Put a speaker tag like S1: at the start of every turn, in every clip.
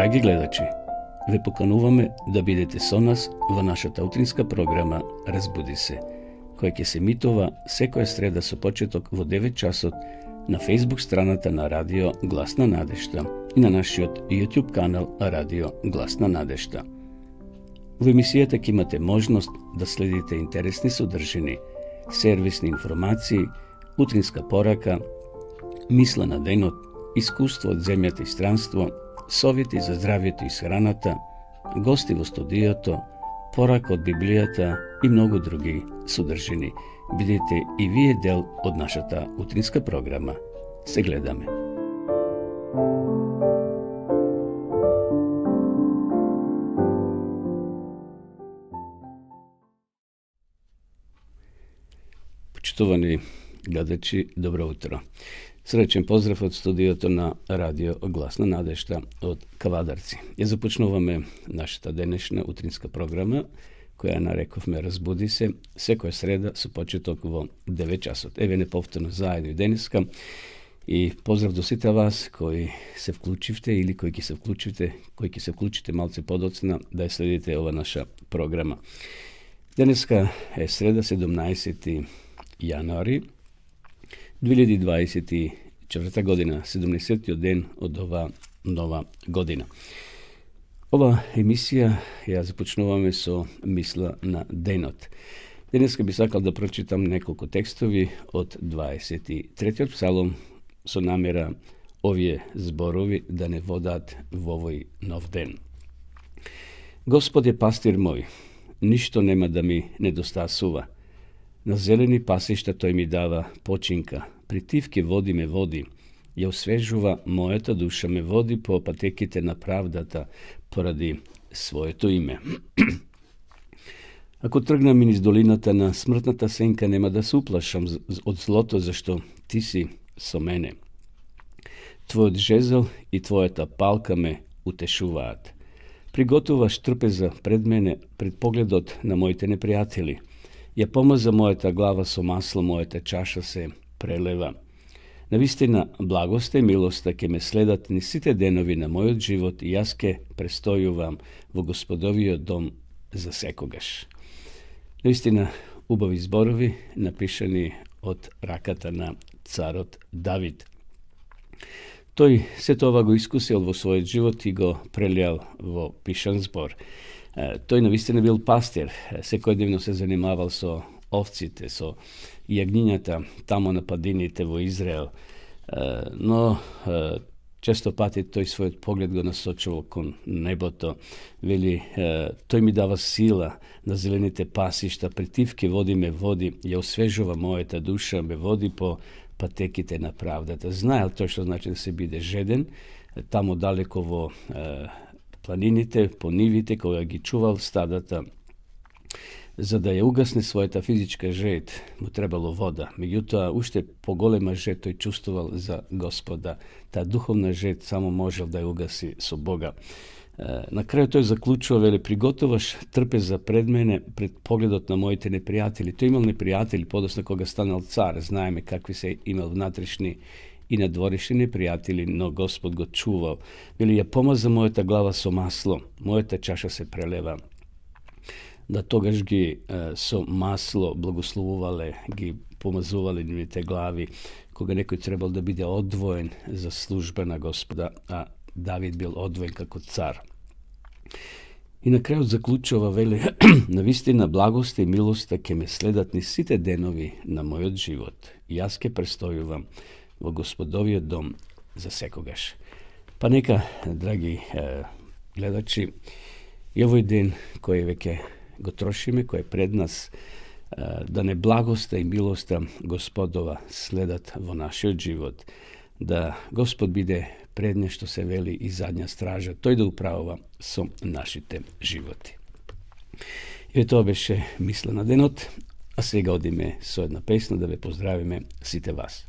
S1: Драги гледачи, ве покануваме да бидете со нас во нашата утринска програма Разбуди се, која ќе се емитува секоја среда со почеток во 9 часот на Facebook страната на Радио Гласна надежда и на нашиот YouTube канал Радио Гласна надежда. Во емисијата ќе имате можност да следите интересни содржини, сервисни информации, утринска порака, мисла на денот, искуство од земјата и странство, совети за здравието и схраната, гости во студиото, порака од Библијата и многу други содржини. Бидете и вие дел од нашата утринска програма. Се гледаме. Почитувани гледачи, добро утро. Сречен поздрав од студиото на Радио Гласна надежда од Кавадарци. Ја започнуваме нашата денешна утринска програма, која нарековме Разбуди се, секоја среда со почеток во 9 часот. Еве не повторно заедно и денеска. И поздрав до сите вас кои се вклучивте или кои ќе се вклучите малце подоцна да ја следите ова наша програма. Денеска е среда 17 јануари 2024 година, 70-тиот ден од ова нова година. Ова емисија ја започнуваме со мисла на денот. Денеска би сакал да прочитам неколку текстови од 23-тиот псалом со намера овие зборови да не водат во овој нов ден. Господ е пастир мој, ништо нема да ми недостасува. На зелени пасишта тој ми дава починка, притивки води ме води, ја освежува мојата душа, ме води по патеките на правдата поради своето име. Ако тргнам низ долината на смртната сенка, нема да се уплашам од злото, зашто ти си со мене. Твојот жезел и твојата палка ме утешуваат. Приготуваш трпеза пред мене, пред погледот на моите непријатели. Ја помаза мојата глава со масло, мојата чаша се прелева. Навистина, благоста и милоста ќе ме следат ни сите денови на мојот живот и јас ке престојувам во Господовиот дом за секогаш. Навистина, убави зборови, напишани од раката на царот Давид. Тој сето ова го искусил во својот живот и го прелиал во пишан збор. Тој навистина бил пастир, секојдневно се занимавал со овците, со јагнињата тамо на падините во Израел, но често пати тој својот поглед го насочувал кон небото. Вели, тој ми дава сила на зелените пасишта, притивки води ме води, ја освежува мојата душа, ме води по патеките на правдата. Знаел тој што значи да се биде жеден, тамо далеко во планините, по нивите, кога ги чувал стадата. За да ја угасне својата физичка жед, му требало вода. Меѓутоа, уште поголема жед тој чувствувал за Господа. Таа духовна жед само можел да ја угаси со Бога. На крај тој заклучува, вели, приготуваш трпеза пред мене, пред погледот на моите непријатели. Тој имал непријатели, подосна кога станал цар. Знаеме какви се имал внатрешни и надворешни непријатели, но Господ го чувал. Вели, ја помаза мојата глава со масло, мојата чаша се прелева. Да тогаш ги со масло благословувале, ги помазувале нивните глави, кога некој требал да биде одвоен за служба на Господа, а Давид бил одвоен како цар. И на крајот заклучува, вели, навистина благоста и милоста ќе ме следат ни сите денови на мојот живот. И јас ќе престојувам во Господовиот дом за секогаш. Па нека, драги гледачи, и овој ден кој веќе го трошиме, кој е пред нас, да не благоста и милоста Господова следат во нашиот живот, да Господ биде предне што се вели и задња стража, тој да управува со нашите животи. И тоа беше мисла на денот, а сега одиме со една песна да ве поздравиме сите вас.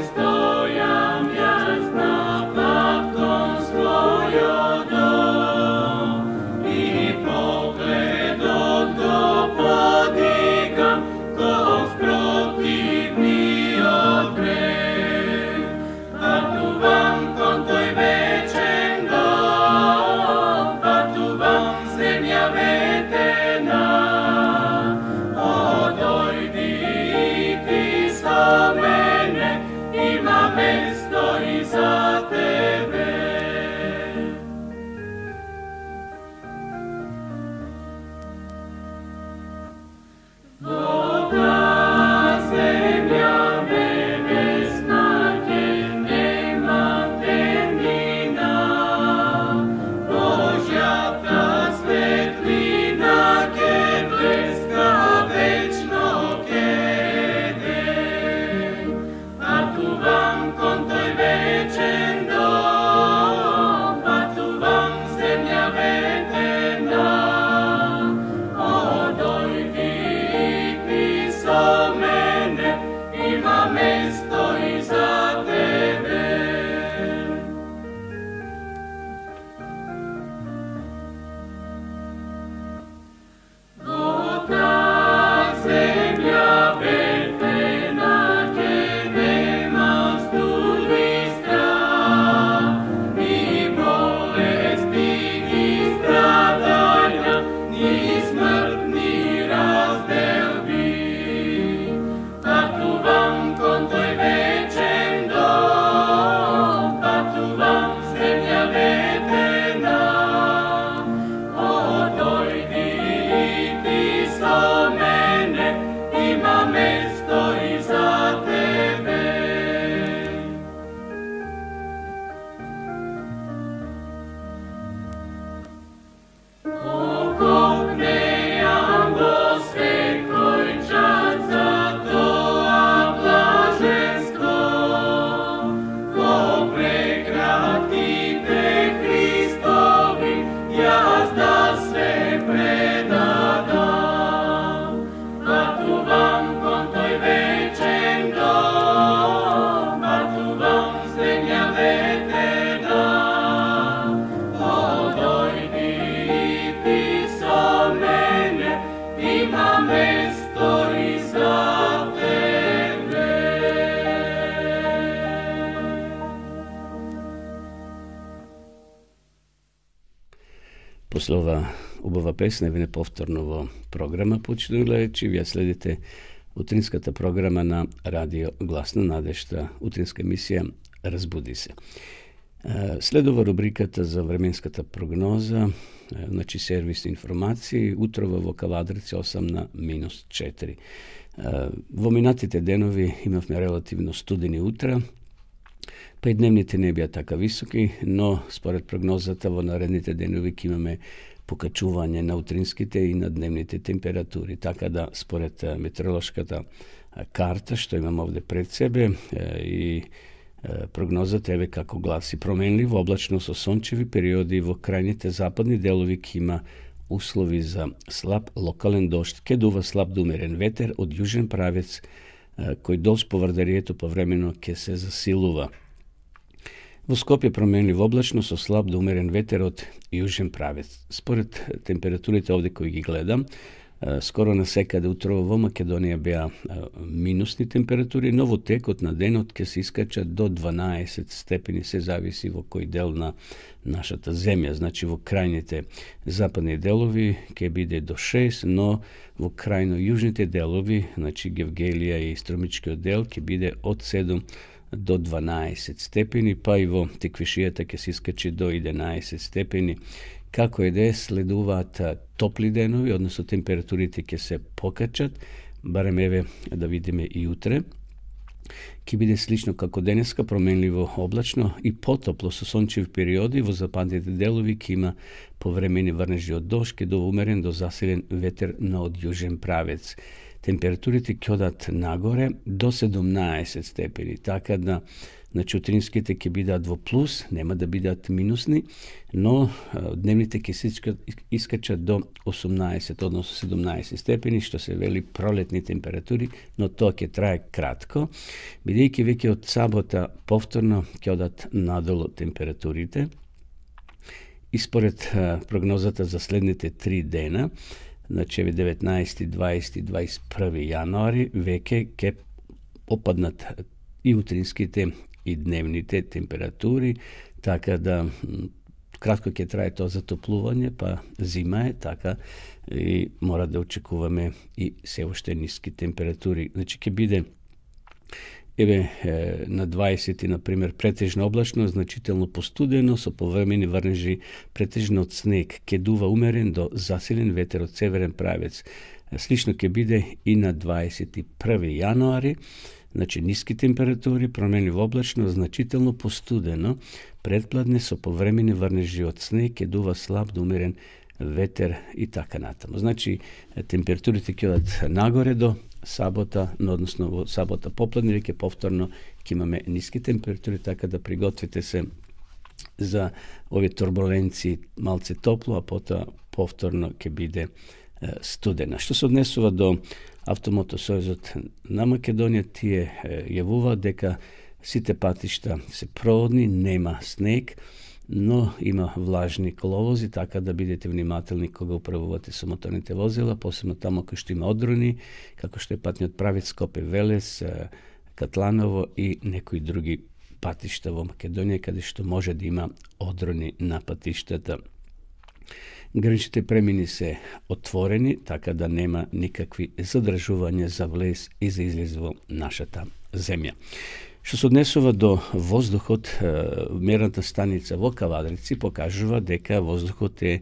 S2: Stoja miasta, pawką swoją do mesto iza tebe.
S1: Poslova убава песна ви неповторно во програма Почитувани гледачи. Вие следите утринската програма на Радио Гласна надежта, утринска емисија Разбуди се. Следува рубриката за временската прогноза, значи сервисни информации, утрова во Кавадрици 8 на -4. Во минатите денови имавме релативно студени утра, па и дневните не бија така високи, но според прогнозата во наредните денови ќе имаме покачување на утринските и на дневните температури. Така да, според метеоролошката карта, што имам овде пред себе, и прогнозата еве како гласи: променливо, облачно со сончеви периоди, во крајните западни делови ќе има услови за слаб локален дожд, ќе дува слаб до умерен ветер од јужен правец, кој долж поврдарието повремено ќе се засилува. Во Скопје променливо облачно со слаб до умерен ветер од јужен правец. Според температурите овде кои ги гледам, скоро насекаде утрово во Македонија беа минусни температури, но во текот на денот ќе се искачат до 12 степени, се зависи во кој дел на нашата земја. Значи во крајните западни делови ќе биде до 6, но во крајно јужните делови, значи Гевгелија и Струмичкиот дел, ќе биде од 7 до 12 степени, па и во Теквишијата ќе се искачи до 11 степени. Како и да е, следуваат топли денови, односно температурите ќе се покачат, барем еве да видиме и утре. Ќе биде слично како денеска, променливо облачно и потопло со сончеви периоди. Во западните делови ќе има повремени врнежи од дожд, ќе дува умерен до засилен ветер на од јужен правец. Температурите ќе одат нагоре до 17 степени, така да значи утринските ќе бидат во плюс, нема да бидат минусни, но дневните ќе се искачат до 18, односно 17 степени, што се вели пролетни температури, но тоа ќе трае кратко, бидејќи веќе од сабота повторно ќе одат надолу температурите. И според прогнозата за следните 3 дена, значи 19, 20, 21 јануари, веќе ќе опаднат и утринските и дневните температури, така да кратко ќе трае тоа затоплување, па зима е, така и мора да очекуваме и се уште ниски температури. Значи ќе биде na 20, na primjer, pretežno oblačno, значително постудено, со повремени врнежи, претежно од снег, ке дува умерен до засилен ветер од северен правец. Слично ќе биде и на 21 јануари, значи ниски температури, промени во облачно, значително постудено, предпладне со повремени врнежи од снег, ке дува слаб до умерен ветер и така натаму. Значи, температурите ќе одат нагоре до сабота, односно во сабота попладне, веќе повторно ќе имаме ниски температури, така да приготвите се за овие турбуленции малце топло, а потоа повторно ќе биде студена. Што се однесува до Автомотосојузот на Македонија, тие јавуваат дека сите патишта се проводни, нема снег, но има влажни коловози, така да бидете внимателни кога управувате со моторните возила, посебно тамо кај што има одрони, како што е патниот правец Скопје Велес, Катланово и некои други патишта во Македонија, каде што може да има одрони на патиштата. Граничните премини се отворени, така да нема никакви задржувања за влез и за излез во нашата земја. Што се однесува до воздухот, мерната станица во Кавадарци покажува дека воздухот е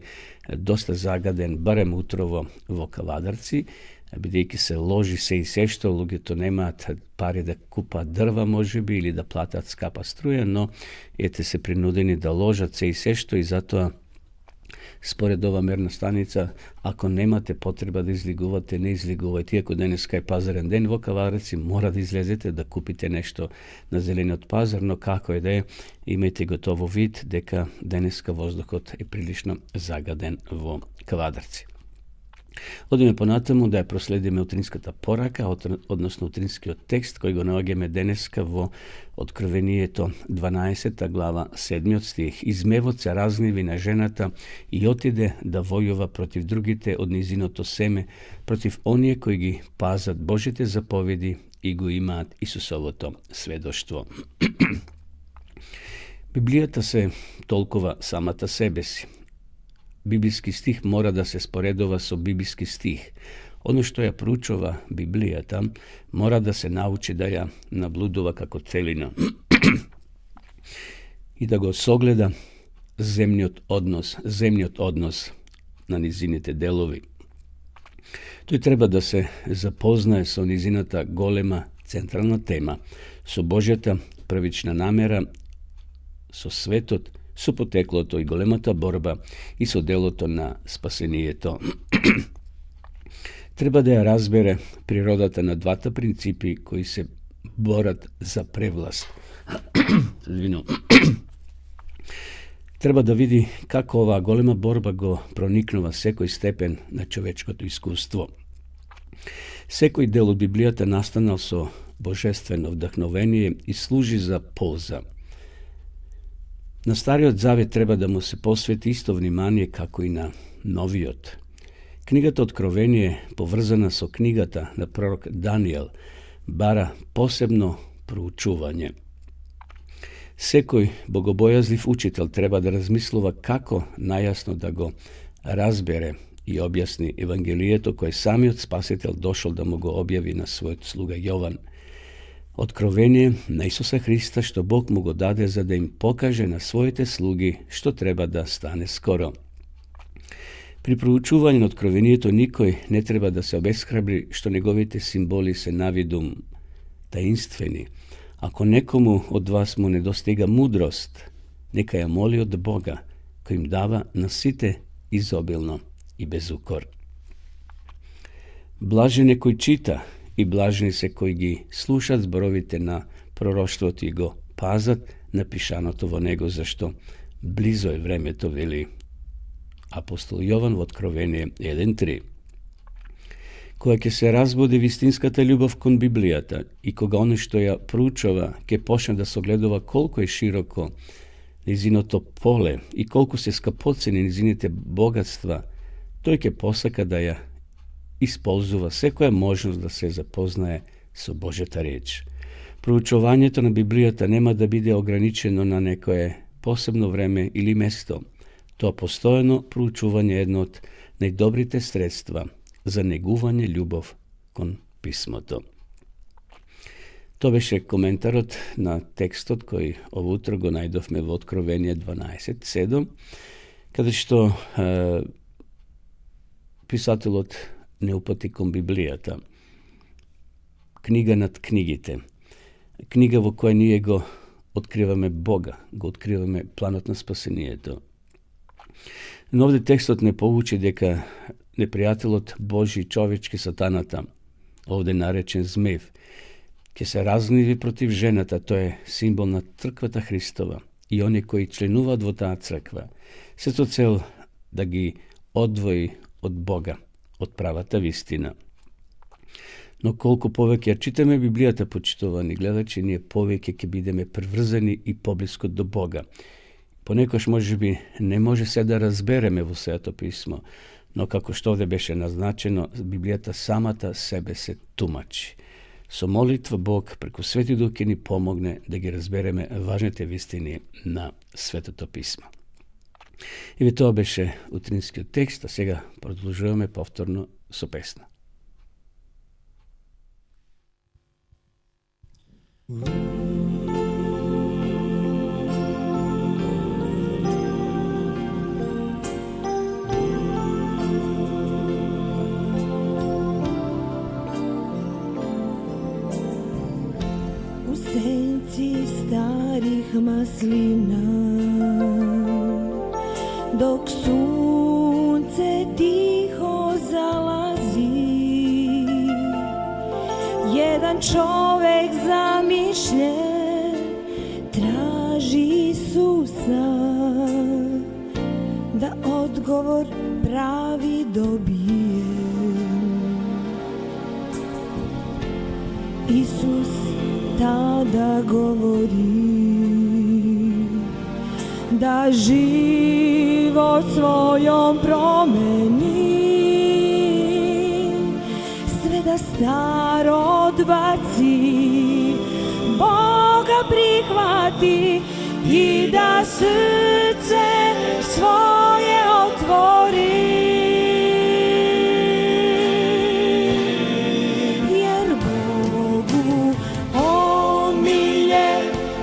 S1: доста загаден, барем утрово во Кавадарци, бидејќи се ложи се и се што, луѓето немаат пари да купат дрва можеби или да платат скапа струја, но ете се принудени да ложат се и се што и затоа според ова мерна станица, ако немате потреба да излигувате, не излигувајте. Иако денеска е пазарен ден во Кавадарци, мора да излезете да купите нешто на зелениот пазар, но како е да е, имајте готово вид дека денеска воздухот е прилично загаден во Кавадарци. Одиме понатаму да ја проследиме утринската порака, односно утринскиот текст кој го наоѓаме денеска во Откровението 12 глава 7 стих. Измевот се разгневи на жената и отиде да војува против другите од низиното семе, против оние кои ги пазат Божите заповеди и го имаат Исусовото сведоштво. Библијата се толкува самата себе си. Библиски стих мора да се споредува со библиски стих. Оно што ја проучува Библијата мора да се научи да ја наблудува како целина и да го согледа земниот однос на низините делови. Тој треба да се запознае со низината голема централна тема, со Божјата првична намера, со светот, со потеклото и големата борба и со делото на спасението. Треба да ја разбере природата на двата принципи кои се борат за превласт. Треба да види како оваа голема борба го проникнува секој степен на човечкото искуство. Секој дел од Библијата настанал со божествено вдахновение и служи за полза. На Стариот Завет треба да му се посвети исто внимание како и на Новиот. Книгата Откровение, поврзана со книгата на пророк Даниел, бара посебно проучување. Секој богобојазлив учител треба да размислува како најасно да го разбере и објасни Евангелието кое самиот Спасител дошол да му го објави на својот слуга Јован. Откровение на Исуса Христа што Бог му го даде за да им покаже на своите слуги што треба да стане скоро. При проучување на Откровението никој не треба да се обесхрабри што неговите символи се навидум таинствени. Ако некому од вас му недостига мудрост, нека ја моли од Бога, кој им дава на сите изобилно и без укор. Блажен е кој чита и блажени се кои ги слушат зборовите на пророштвото и го пазат напишаното во него, зашто близо е времето, вели апостол Јован во Откровение 1.3. Кога ќе се разбуди вистинската љубов кон Библијата и кога оно што ја проучува ќе почне да согледува колку е широко низиното поле и колку се скапоцени низините богатства, тој ќе посака да ја исползува секоја можност да се запознае со Божјата реч. Проучувањето на Библијата нема да биде ограничено на некое посебно време или место. Тоа постојано проучување е едно од најдобрите средства за негување љубов кон писмото. To беше коментарот на текстот кој ово утро го најдовме во Откровение 12:7, каде што писателот не упати кон Библијата. Книга над книгите. Книга во која ние го откриваме Бога, го откриваме планот на спасението. Но овде текстот не поучи дека непријателот Божи човечки сатаната, овде наречен змев, ќе се разгневи против жената, тој е символ на црквата Христова и они кои членуваат во таа црква, се со цел да ги одвои од Бога, од правата вистина. Но колку повеќе ја читаме Библијата, почитувани гледачи, ние повеќе ќе бидеме приврзани и поблиско до Бога. Понекош можеби не може се да разбереме во Светото писмо, но како што овде беше назначено, Библијата самата себе се тумачи. Со молитва Бог преку Свети Дух ќе ни помогне да ги разбереме важните вистини на Светото писмо. И тоа беше утринскиот текст, а сега продолжуваме повторно со песна.
S3: U senci starih maslina, dok sunce tiho zalazi, jedan čovek zamišljen traži Isusa, da odgovor pravi dobije. Isus tada govori da život svojom promeni, sve da staro odbaci, Boga prihvati i da srce svoje otvori. Jer Bogu omilje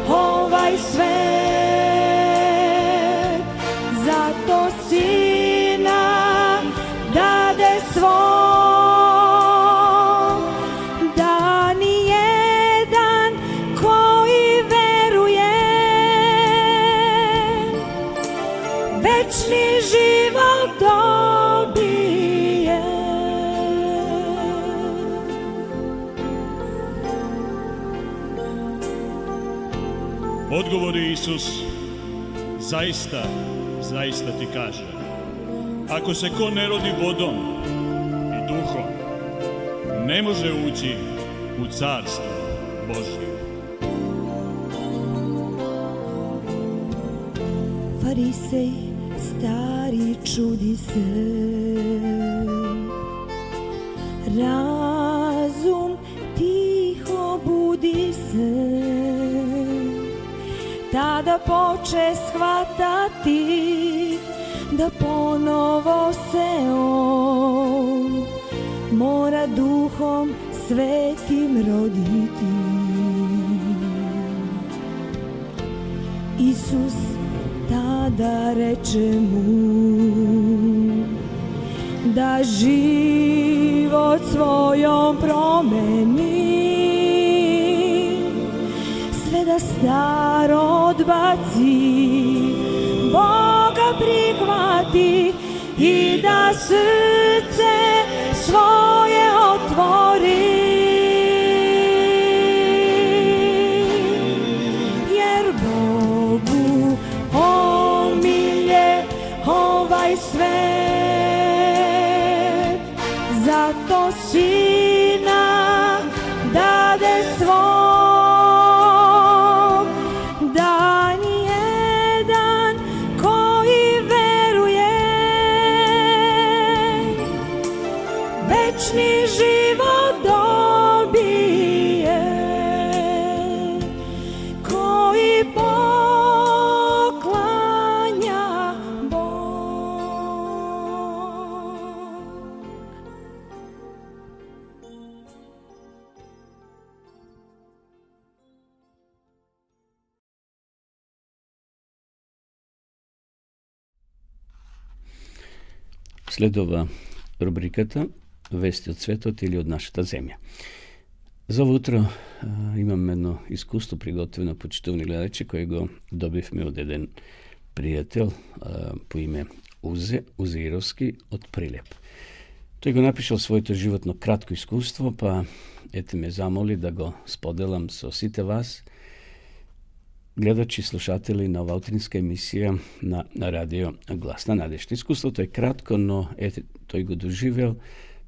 S3: ovaj svet, zato Sina dade svog, da nijedan koji veruje večni život dobije.
S4: Odgovori Isus, zaista, zaista ti kaže, ako se ko ne rodi vodom i duhom, ne može ući u carstvo Božje.
S3: Farisej stari čudi se, razum tiho budi se, tada poče shvatati da ponovo se on mora duhom svetim roditi. Isus tada reče mu da život svojom promeni, sve da staro odbaci, Boga prihvati i da srce svoje otvori. Jer Bogu omilje ovaj svet, zato Sina dade svog, da nijedan koji veruje večni život dobije, koji poklanja Bog.
S1: следува рубриката Вести од светот или од нашата земја. За ово утро имам едно искуство приготвено, почитувани гледачи, кој го добивме од еден пријател по име Узе Узеировски од Прилеп. Тој го напишал своето животно кратко искуство, па ете ме замоли да го споделам со сите вас, гледачи и слушатели на ова утринска емисија на радио Глас на надежда. Искуството е кратко, но ете тој го доживел,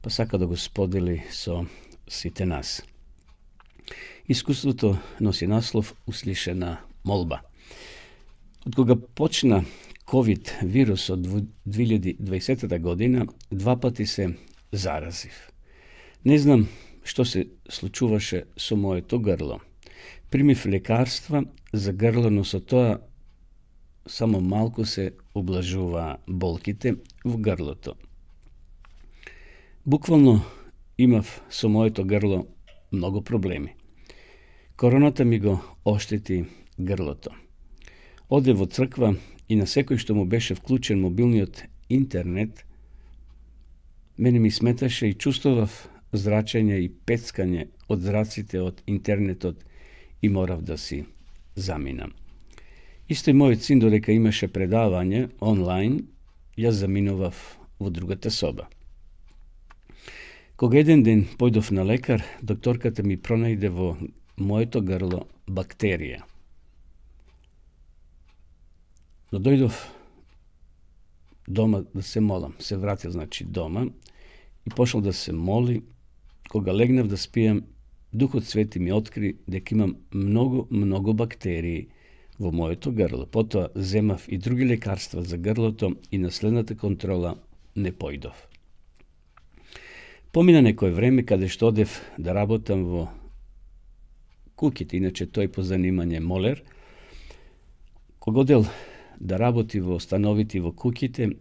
S1: па сака да го сподели со сите нас. Искуството носи наслов Услишена молба. Од кога почна COVID вирус од 2020 година, 2 пати се заразив. Не знам што се случуваше со моето грло. Примив лекарства за грло, но со тоа само малку се облажуваа болките во грлото. Буквално имав со моето грло многу проблеми. Короната ми го оштети грлото. Оде во црква и на секој што му беше вклучен мобилниот интернет, мене ми сметаше и чувствував зрачење и пецкање од зраците од интернетот и морав да си заминам. Исто и мојот син, додека имаше предавање онлайн, јас заминував во другата соба. Кога еден ден појдов на лекар, докторката ми пронајде во моето грло бактерија. Но дојдов дома да се молам. Се вратил, дома и почнал да се моли. Кога легнав да спијам, Духот Свети ми откри дека имам многу бактерии во моето грло. Потоа земав и други лекарства за грлото и на следната контрола не појдов. Помина некој време каде што одев да работам во куќите, иначе тој по занимање молер. Кога одел да работи во становите во куќите,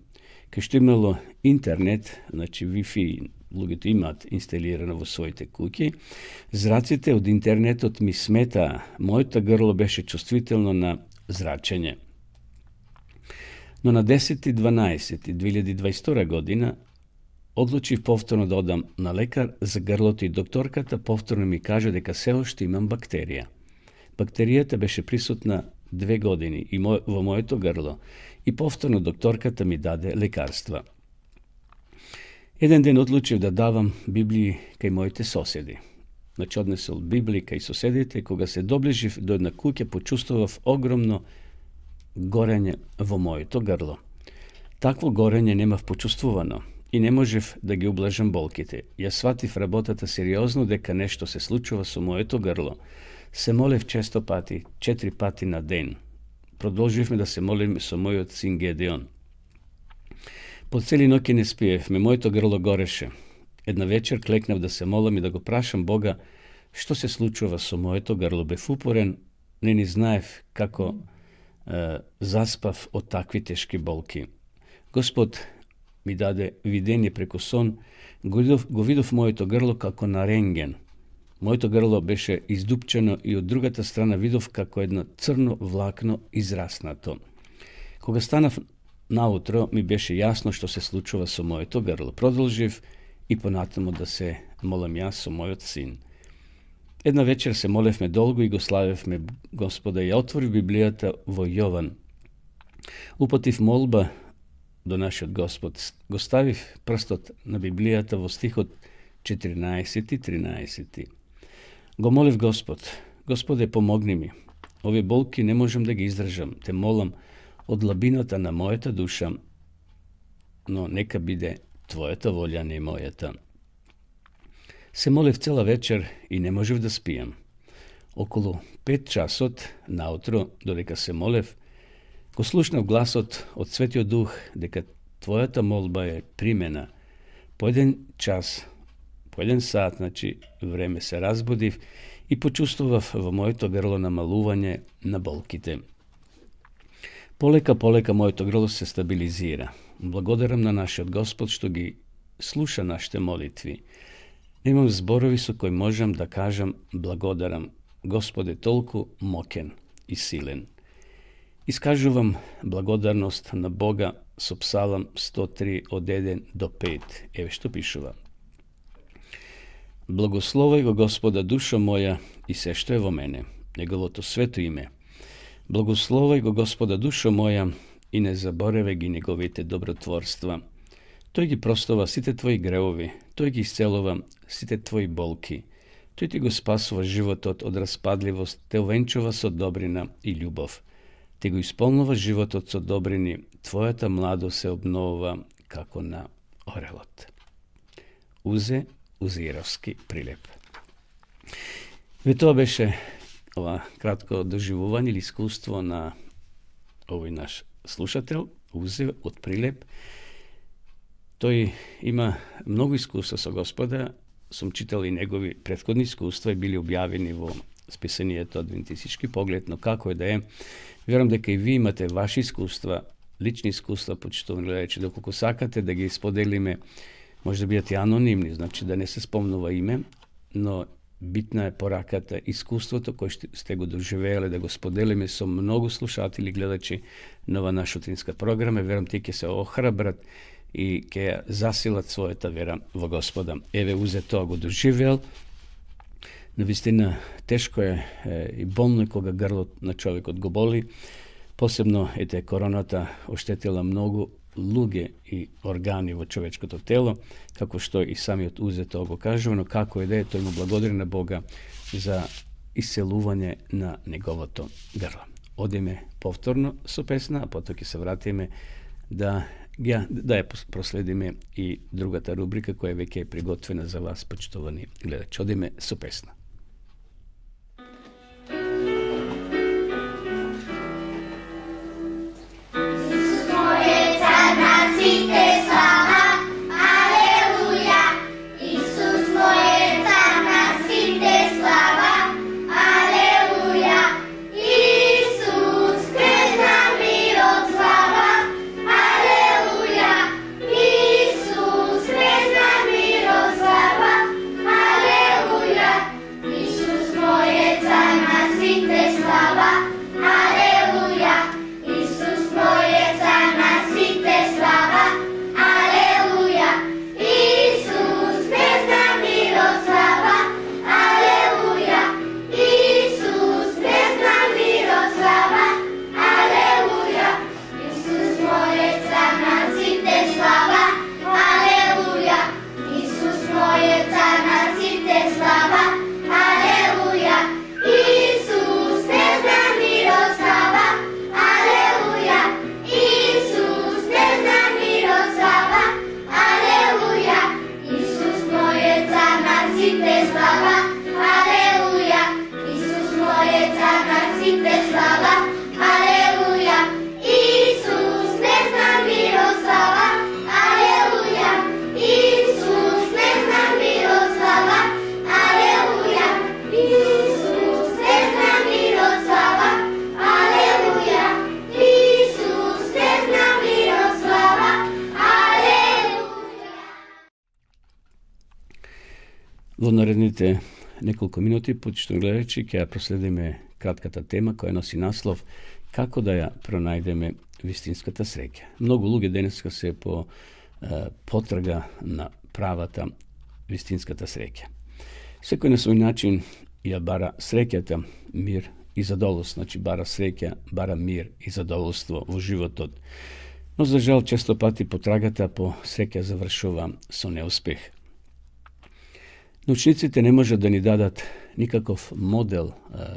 S1: кај што имало интернет, Wi-Fi, луѓето имаат инсталирано во своите куќи, зраците од интернетот ми сметаа, моето грло беше чувствително на зрачење. Но на 10.12.2022 година одлучив повторно да одам на лекар за грлото и докторката повторно ми кажа дека се уште имам бактерија. Бактеријата беше присутна 2 години и во моето грло и повторно докторката ми даде лекарства. Еден ден одлучив да давам Библии кај моите соседи. Однесол Библии кај соседите, кога се доближив до една куќа, почувствував огромно горење во моето грло. Такво горење немав почувствувано и не можев да ги ублажам болките. Јас сватив работата сериозно дека нешто се случува со моето грло. Се молев често пати, 4 пати на ден. Продолживме да се молиме со мојот син Гедеон. По цели ноќи не спиевме, моето грло гореше. Една вечер клекнав да се молам и да го прашам Бога што се случува со моето грло. Бев упорен, не ни знаев како заспав од такви тешки болки. Господ ми даде видење преку сон, го видов моето грло како на рентген. Моето грло беше издупчено и од другата страна видов како едно црно влакно израснато. Кога станав наутро, ми беше јасно што се случува со моето грло. Продолжив и понатаму да се молам јас со мојот син. Една вечер се молевме долго и го славевме Господа. Ја отворив Библијата во Јован. Упатив молба до нашиот Господ. Го ставив прстот на Библијата во стихот 14 и 13. Го молив Господ. Господе, помогни ми. Овие болки не можам да ги издржам. Те молам од лабината на мојата душа, но нека биде Твојата волја, не мојата. Се молев цела вечер и не можев да спијам. Околу 5 часот наутро, додека се молев, го слушнав гласот од Светиот Дух дека Твојата молба е примена. По 1 час, по 1 сат, време се разбудив и почувствував во моето грло намалување на болките. Полека моето грло се стабилизира. Благодарам на нашиот Господ што ги слуша нашите молитви. Немам зборови со кои можам да кажам благодарам. Господ е толку мокен и силен. Iskažu vam blagodarnost na Boga so psalam 103 od 1 do 5. Evo što pišuva. Blagoslovaj go Gospoda dušo moja i sve što je vo mene, njegovo to sveto ime. Blagoslovaj go Gospoda dušo moja i ne zaborave gi njegovite dobrotvorstva. Toj gi prostova site tvoji greovi, toj gi iscelova site tvoji bolki. Toj ti go spasova život od raspadljivost, te uvenčova so dobrina i ljubov. Te go ispolnova život od so dobrini, tvoja ta mlado se obnova kako na orelot. Uzirovski prilep. I to beše ova kratko doživovanje ili iskustvo na ovaj naš slušatelj, Uze od prilep. To ima mnogo iskustva sa Gospoda, sam čitali njegovi prethodni iskustva i bili objavljeni u spisani to adventistički pogled, no kako je da je. Vjerujem da i vi imate vaši iskustva, lični iskustva, početom gledajući, dokoliko sakate da ga spodelime, možda biti anonimni, znači da ne se spomnuva ime, no bitna je porakata iskustvo to koje ste go doživjeli, da go spodelime so mnogo slušatelji gledajući nova naša utrinska programa. Vjerujem ti ke se ohrabrat i ke zasilat svoje ta vera vo Gospoda. Eve Uze to go doživjel. Navistina, teško je i bolno je koga grlo na čovjek od go boli. Posebno je te koronata oštetila mnogo luge i organi vo čovečko to telo, kako što i sami od Uze toga kažu, no kako je da je to ima blagodarina Boga za iseluvanje na njegovo to grlo. Odime povtorno so pesna, a potom se vratime da je prosledime i druga ta rubrika koja je već prigotvena za vas, počtovani gledači. Odime so pesna. Во наредните неколку минути, почетно гледајќи, ќе ја проследиме кратката тема која носи наслов како да ја пронајдеме вистинската среќа. Многу луѓе денеска се по потрага на правата вистинската среќа. Секој на свој начин ја бара среќата, мир и задоволство, значи бара среќа, бара мир и задоволство во животот. Но за жал често пати потрагата по среќа завршува со неуспех. Научниците не можат да ни дадат никаков модел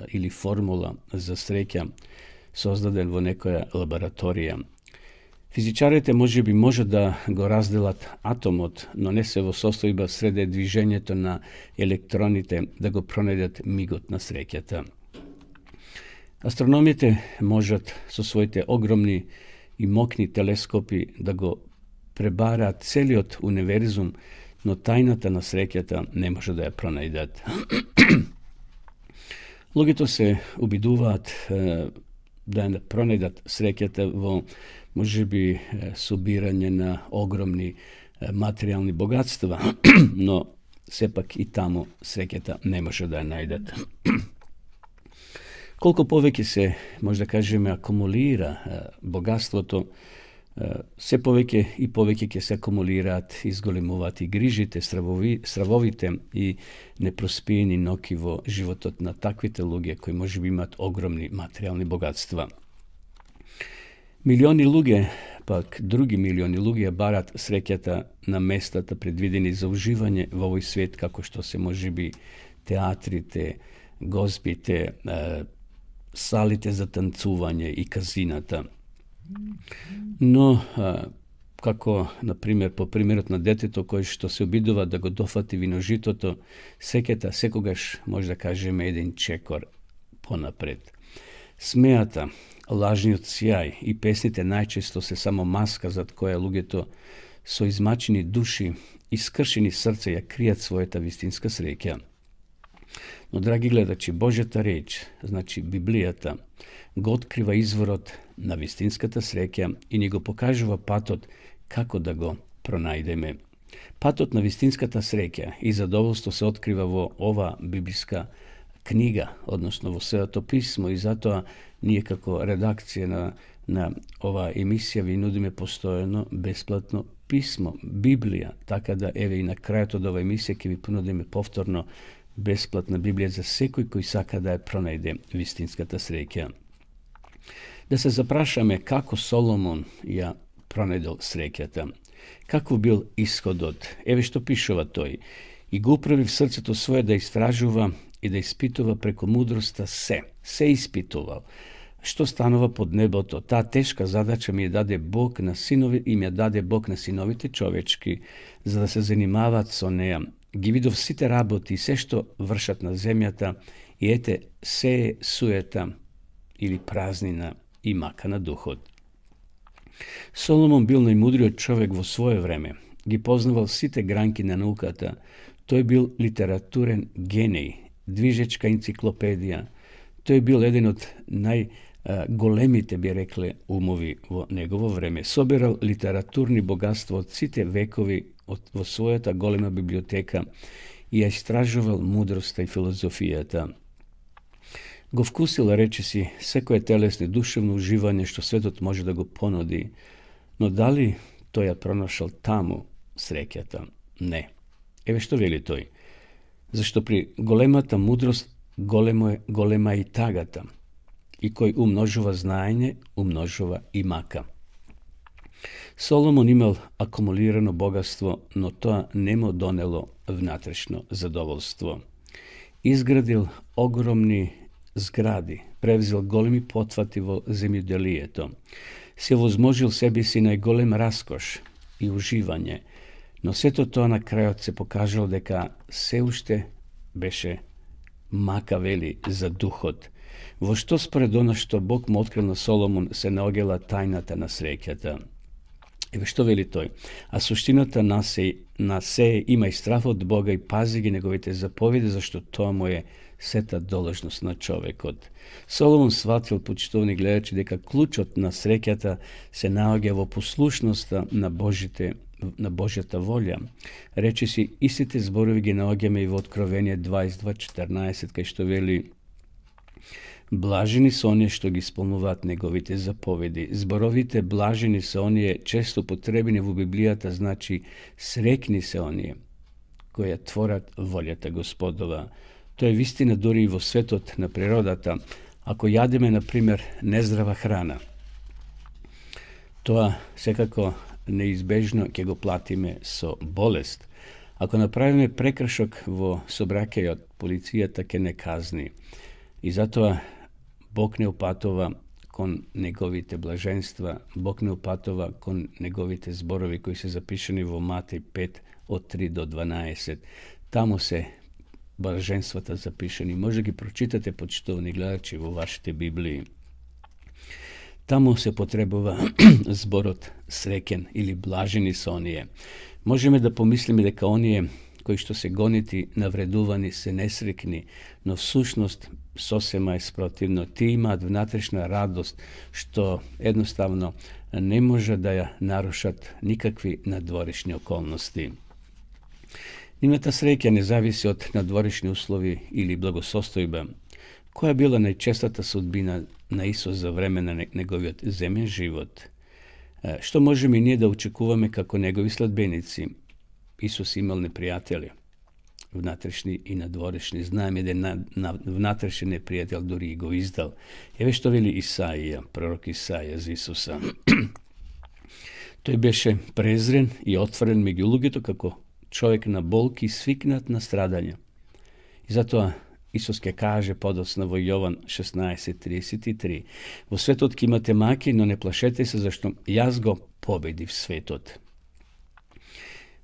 S1: или формула за среќа создаден во некоја лабораторија. Физичарите можат да го разделат атомот, но не се во состојба среде движењето на електроните да го пронајдат мигот на среќата. Астрономите можат со своите огромни и мокни телескопи да го пребараат целиот универзум, но тајната на среќата не може да ја пронајдат. Луѓето се обидуваат да ја пронајдат среќата во можеби собирање на огромни материјални богатства, но сепак и таму среќата не може да ја најдат. Koliko poveki se, možda kažeme, akumulira bogatstото, все повеќе и повеќе ќе се акумулираат, изголемуваат и грижите, стравовите и непроспиени ноки во животот на таквите луѓе кои можеби имаат огромни материјални богатства. Милиони луѓе, пак други милиони луѓе барат среќата на местата предвидени за уживање во овој свет, како што се можеби театрите, гозбите, салите за танцување и казината. Но, како, например, по примерот на детето кој што се обидува да го дофати виножитото, секета секогаш може да кажеме еден чекор понапред. Смејата, лажниот сјај и песните најчесто се само маска зад која луѓето со измачени души и скршени срца ја кријат својата вистинска среќа. Но, драги гледачи, Божјата реч, значи Библијата, го открива изворот на вистинската среќа и ни го покажува патот како да го пронајдеме. Патот на вистинската среќа и задоволство се открива во ова библиска книга, односно во Светото писмо, и затоа ние како редакција на ова емисија ви нудиме постојано бесплатно писмо, Библија, така да еве и на крајот од ова емисија ќе ви понудиме повторно бесплатна Библија за секој кој сака да ја пронајде вистинската среќа. Да се запрашаме како Соломон ја пронајдел среќата. Каков бил исходот? Еве што пишува тој. И го управи в срцето свое да истражува и да испитува преку мудроста се испитувал. Што станува под небото? Таа тешка задача ми ја даде Бог на синовите човечки, за да се занимаваат со неа. Ги видов сите работи и се што вршат на земјата, и ете се е суета или празнина и мака на духот. Соломон бил најмудриот човек во свое време. Ги познавал сите гранки на науката. Тој бил литературен генеј, движечка енциклопедија. Тој бил еден од најголемите, би рекле, умови во негово време. Собирал литературни богатства од сите векови во својата голема библиотека и ја истражувал мудроста и филозофијата. Го вкусил, речиси, секое телесно и душевно уживање што светот може да го понуди, но дали тој ја пронашал таму среќата? Не. Еве што вели тој. Зашто при големата мудрост голема и тагата, и кој умножува знаење, умножува и мака. Соломон имал акумулирано богатство, но тоа не му донело внатрешно задоволство. Изградил огромни згради, превзел големи потвати во земјоделието, се возможил себе си најголем раскош и уживање, но сето тоа на крајот се покажало дека се уште беше мака, вели, за духот. Во што според она што Бог му открил на Соломон се наоѓала тајната на среќата. Еве што вели тој. А суштината на се има и страф од Бога и пази ги неговите заповеди, зашто тоа му е сета должност на човекот. Соломон сватил, почитувани гледачи, дека клучот на среќата се наоѓа во послушноста на Божјата волја. Речиси, истите зборови ги наоѓаме и во Откровение 22:14, кај што вели: блажени се оние што ги исполнуваат неговите заповеди. Зборовите блажени се оние често потребени во Библијата, значи срекни се оние кои ја творат волјата Господова. Тоа е вистина дури и во светот на природата. Ако јадеме, например, нездрава храна, тоа секако неизбежно ќе го платиме со болест. Ако направиме прекршок во сообраќајот, полицијата ќе не казни. И затоа Бог не упатува кон неговите блаженства, Бог не упатува кон неговите зборови кои се запишани во Матеј 5:3-12. Таму се блаженствата запишани. Може ги прочитате, почитувани гледачи, во вашите Библии. Таму се потребува зборот среќен или блажени се оние. Можеме да помислиме дека оние кои што се гонети, навредувани, се несрекни, но всушност сосема е спротивно. Тие имаат внатрешна радост, што едноставно не може да ја нарушат никакви надворешни околности. Нивната среќа не зависи од надворешни услови или благосостојба. Koja je bila najčestata sudbina na Исус за време на неговиот земен живот? Што можеме и ние да очекуваме како негови следбеници? Исус имал непријатели, внатрешни и надворешни. Знаеме да на внатрешен непријател дури и го издал. Еве што вели Исаија, пророк Исаија за Исуса. Тој беше презрен и отворен меѓу луѓето како човек на болки и свикнат на страдање. И затоа Исус ке каже подоцна во Јован 16:33: Во светот ќе имате маки, но не плашете се, зашто јас го победив светот.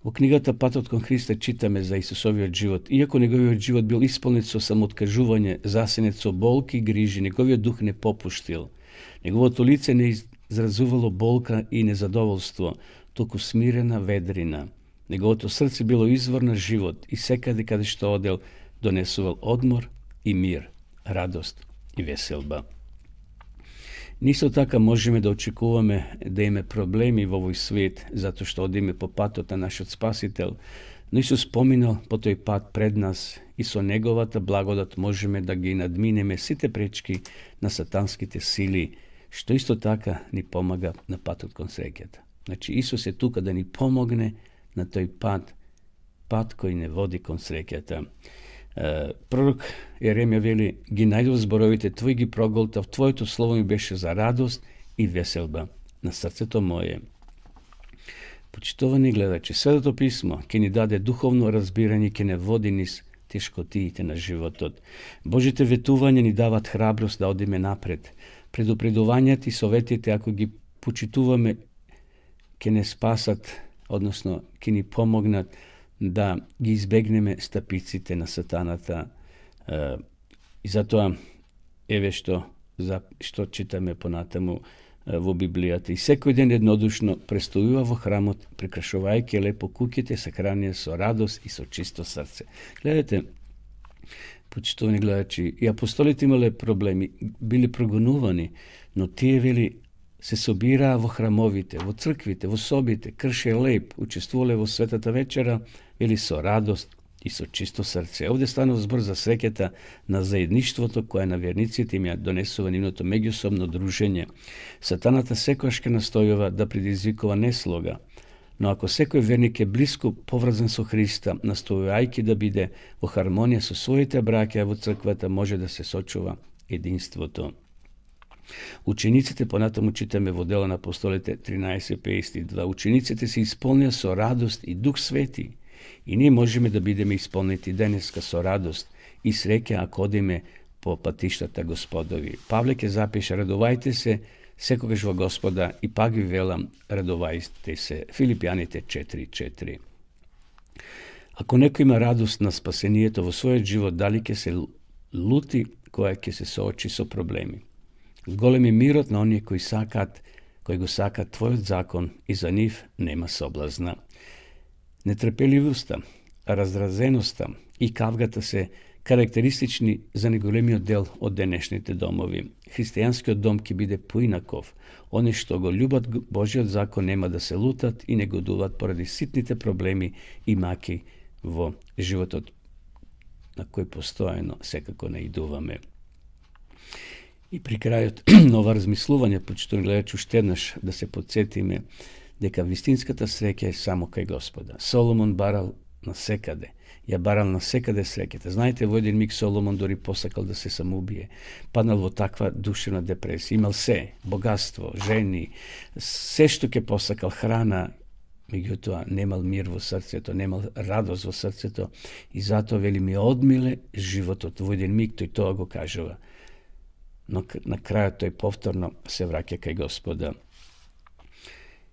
S1: Во книгата Патот кон Христа читаме за Исусовиот живот. Иако неговиот живот бил исполнет со самооткажување, засенет со болки и грижи, неговиот дух не попуштил. Неговото лице не изразувало болка и незадоволство, туку смирена ведрина. Неговото срце било извор на живот и секаде каде што одел донесувал одмор и мир, радост и веселба. Нисто така можеме да очекуваме да име проблеми во овој свет, затоа што одиме по патот на нашиот Спасител, но Исус поминал по тој пат пред нас и со неговата благодат можеме да ги надминеме сите пречки на сатанските сили, што исто така ни помага на патот кон среќата. Значи Исус е тука да ни помогне на тој пат кој не води кон среќата. Пророк Јеремија вели: ги најдов зборовите твои, ги проголтав, твоето слово ми беше за радост и веселба на срцето мое. Почитувани гледачи, Светото писмо ќе ни даде духовно разбирање, ќе не води низ тешкотиите на животот. Божите ветувања ни дават храброст да одиме напред. Предупредувањата и советите, ако ги почитуваме, ќе не спасат, односно ќе ни помогнат да ги избегнеме стапиците на сатаната. И затоа еве што читаме понатаму во Библијата. И секој ден еднодушно престојува во храмот, прекрашувајќи лепо куќите, сакранија со радост и со чисто срце. Гледате, почитувани гледачи, и апостолите имале проблеми, били прогонувани, но тие вели се собираа во храмовите, во црквите, во собите, крше леп, учествувале во светата вечера, вели со радост и со чисто срце. Овде станува збор за среќата на заедништвото кое на верниците им ја донесува нивното меѓусобно дружење. Сатаната секогаш ќе настојува да предизвикува неслога, но ако секој верник е блиско поврзан со Христа, настојувајќи да биде во хармонија со своите браќа во црквата, може да се сочува единството. Учениците, понатаму читаме во Дела на апостолите 13:52, учениците се исполнија со радост и Дух Свети. И ние можеме да бидеме исполнети денеска со радост и среќа ако одиме по патиштата Господови. Павле ќе запише: радувајте се секогаш во Господа, и пак ви велам, радувајте се. Филипјаните 4:4. Ако некој има радост на спасението во својот живот, дали ќе се лути која ќе се соочи со проблеми? Голем е мирот на оние кои го сакат твојот закон, и за нив нема соблазна. Нетрпеливоста, раздразеноста и кавгата се карактеристични за неголемиот дел од денешните домови. Христијанскиот дом ќе биде поинаков. Они што го љубат Божиот закон нема да се лутат и негодуваат поради ситните проблеми и маки во животот на кој постојано секако наидуваме. И при крајот на ова размислување, почитувани гледачи, уште еднаш да се подсетиме дека вистинската среќа е само кај Господа. Соломон барал насекаде. Ја барал насекаде среќата. Знаете, во еден миг Соломон дори посакал да се самоубие. Паднал во таква душевна депресија. Имал се, богатство, жени, се што ќе посакал, храна, меѓутоа немал мир во срцето, немал радост во срцето, и затоа вели ми одмиле животот. Во еден миг тој тоа го кажува. Но на крајот тој повторно се враќа кај Господа.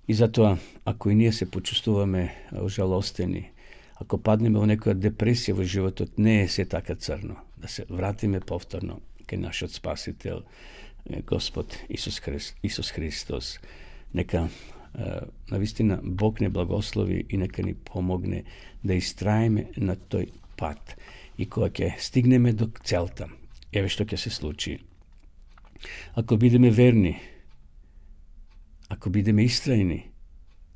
S1: И затоа, ако и ние се почувствуваме ожалостени, ако паднеме во некоја депресија во животот, не е се така црно. Да се вратиме повторно кај нашиот Спасител, Господ Исус Христос. Нека навистина Бог не благослови и нека ни помогне да истраеме на тој пат. И кога ќе стигнеме до целта, еве што ќе се случи. Ако бидеме верни, ако бидеме истрајни,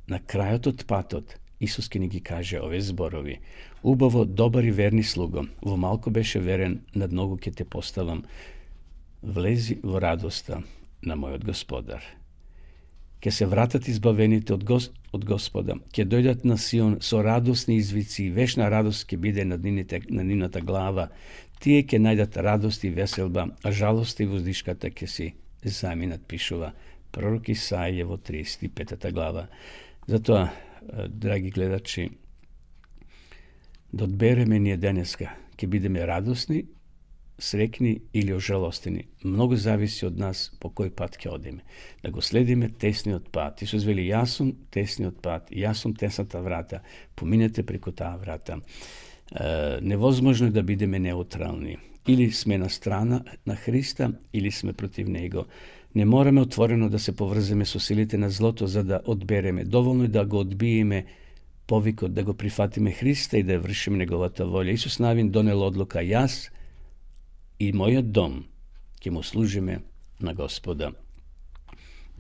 S1: на крајот од патот, Исус ќе ни ги каже овие зборови: убаво, добар и верни слуго, во малку беше верен, над многу ќе те поставам, Влези во радоста на мојот Господар. Ке се вратат избавените од Господа, ке дојдат на Сион со радосни извици и вечна радост ке биде на нивната глава. Тие ке најдат радост и веселба, а жалост и воздишката ке си заминат, пишува пророк Исаија во 35 глава. Затоа, драги гледачи, да одбереме ние денеска, ке бидеме радосни, срекни или ожалостени. Многу зависи од нас по кој пат ќе одиме. Да го следиме тесниот пат. Исус вели, јас сум тесниот пат, јас сум тесната врата, поминете преку таа врата. Невозможно е да бидеме неутрални. Или сме на страна на Христа, или сме против Него. Не мораме отворено да се поврземе со силите на злото за да одбереме. Доволно е да го одбиеме повикот, да го прифатиме Христа и да вршиме Неговата волја. Исус Навин донел одлука, јас и мојот дом ќе му служиме на Господа.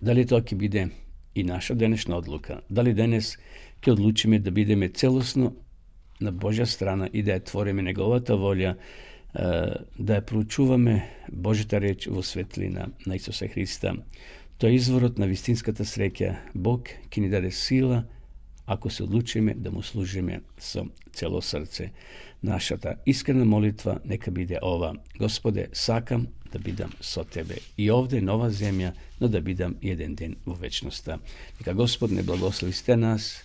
S1: Дали тоа ќе биде и наша денешна одлука? Дали денес ќе одлучиме да бидеме целосно на Божја страна и да ја твориме Неговата волја, да ја проучуваме Божјата реч во светлина на Исуса Христа? Тоа е изворот на вистинската среќа. Бог ќе ни даде сила ако се одлучиме да му служиме со цело срце. Нашата искрена молитва нека биде ова: Господе, сакам да бидам со Тебе и овде нова земја, но да бидам еден ден во вечноста. Нека Господ не благослови сте нас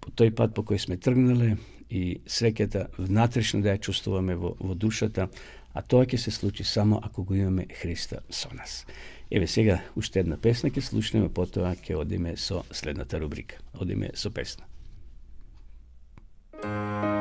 S1: по тој пат по кој сме тргнале и среќата внатрешно да ја чувствуваме во душата, а тоа ќе се случи само ако го имаме Христа со нас. Еве сега уште една песна ќе слушнеме, потоа ќе одиме со следната рубрика. Одиме со песна.
S3: Oh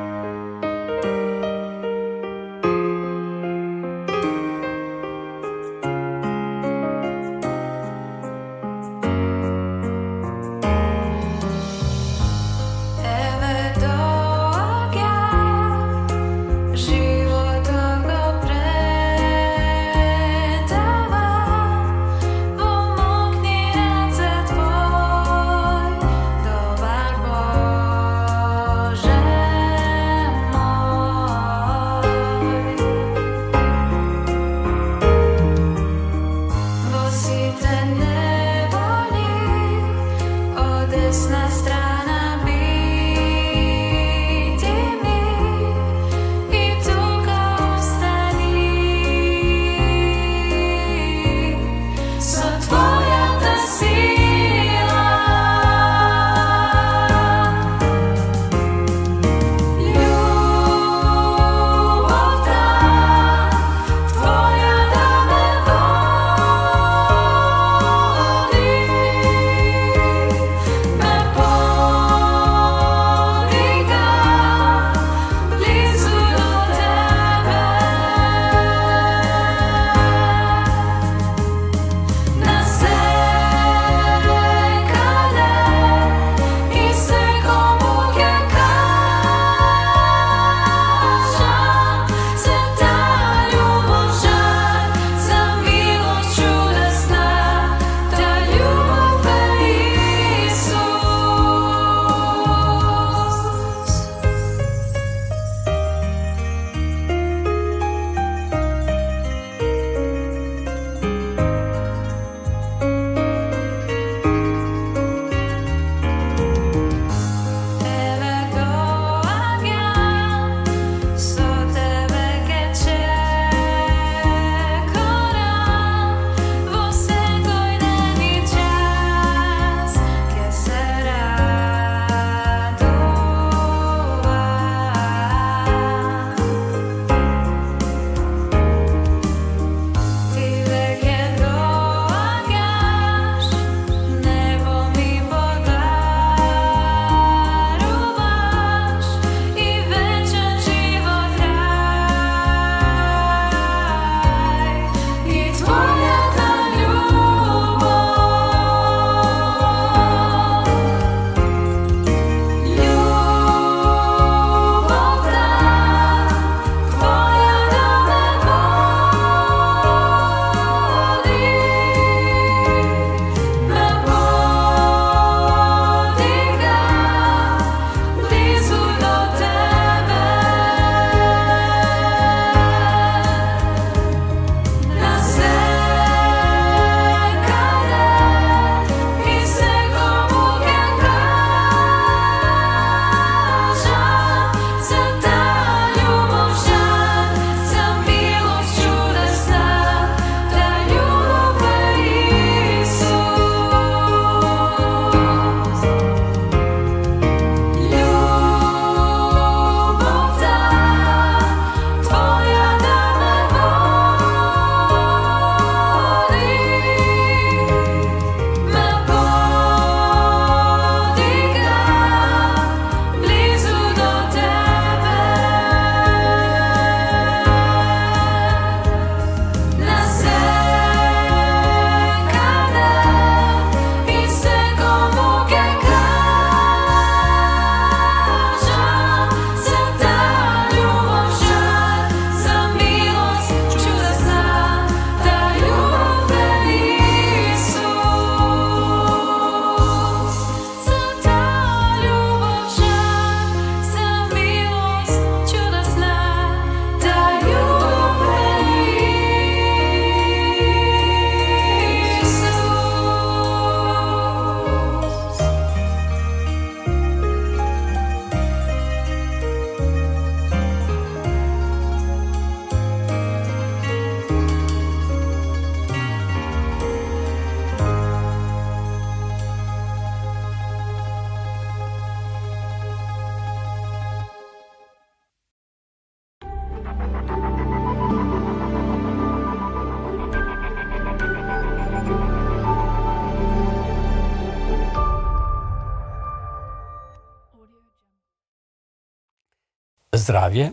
S1: Zdravje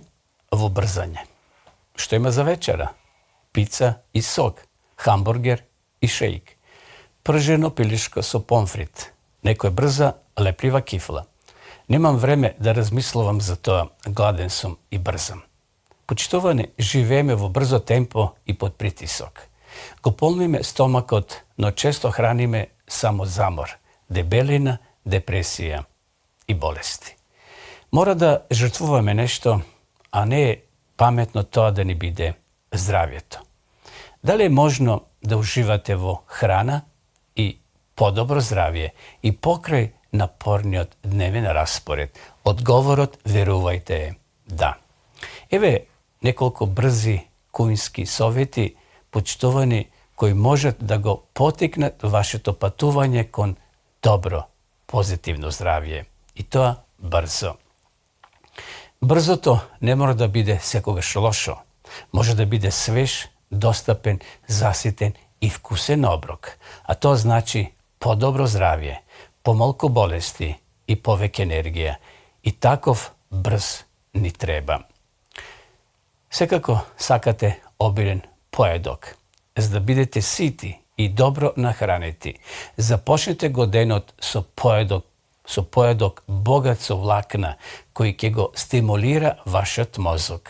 S1: во brzanje. Što ima za večera? Pizza i sok, hamburger i šejk. Prženo piliško so pomfrit. Neko je brza, lepljiva kifla. Nemam vreme da razmislovam za to, gladen sam i brzam. Почитуване, живееме во брзо темпо и под притисок. Го полниме стомакот, но често храниме само замор, дебелина, депресија и болести. Мора да жртвуваме нешто, а не е паметно тоа да ни биде здравјето. Дали е можно да уживате во храна и подобро здравје и покрај напорниот дневен распоред? Одговорот, верувајте, е да. Еве неколку брзи куински совети, почитувани, кои можат да го потикнат вашето патување кон добро, позитивно здравје. И тоа брзо. Брзото не мора да биде секогаш лошо. Може да биде свеж, достапен, заситен и вкусен оброк. А тоа значи подобро здравје, помалку болести и повеќе енергија. И таков брз ни треба. Секако сакате обилен поедок, за да бидете сити и добро нахранети. Започнете го денот со поедок богат со влакна, кој ќе го стимулира вашиот мозок.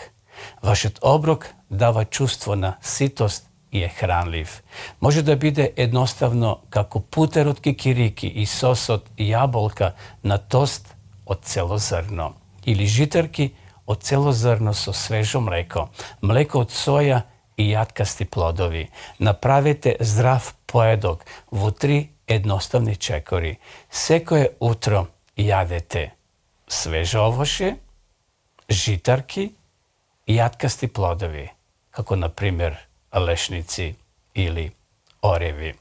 S1: Вашиот оброк дава чувство на ситост и е хранлив. Може да биде едноставно како путер од кикирики и сос од јаболка на тост од цело зрно. Или житарки од цело зрно со свежо млеко, млеко од соја и јаткасти плодови. Направете здрав поедок во 3 едноставни чекори. Секое утро јадете свежо овоше, житарки и јаткасти плодови, како на пример лешници или ореви.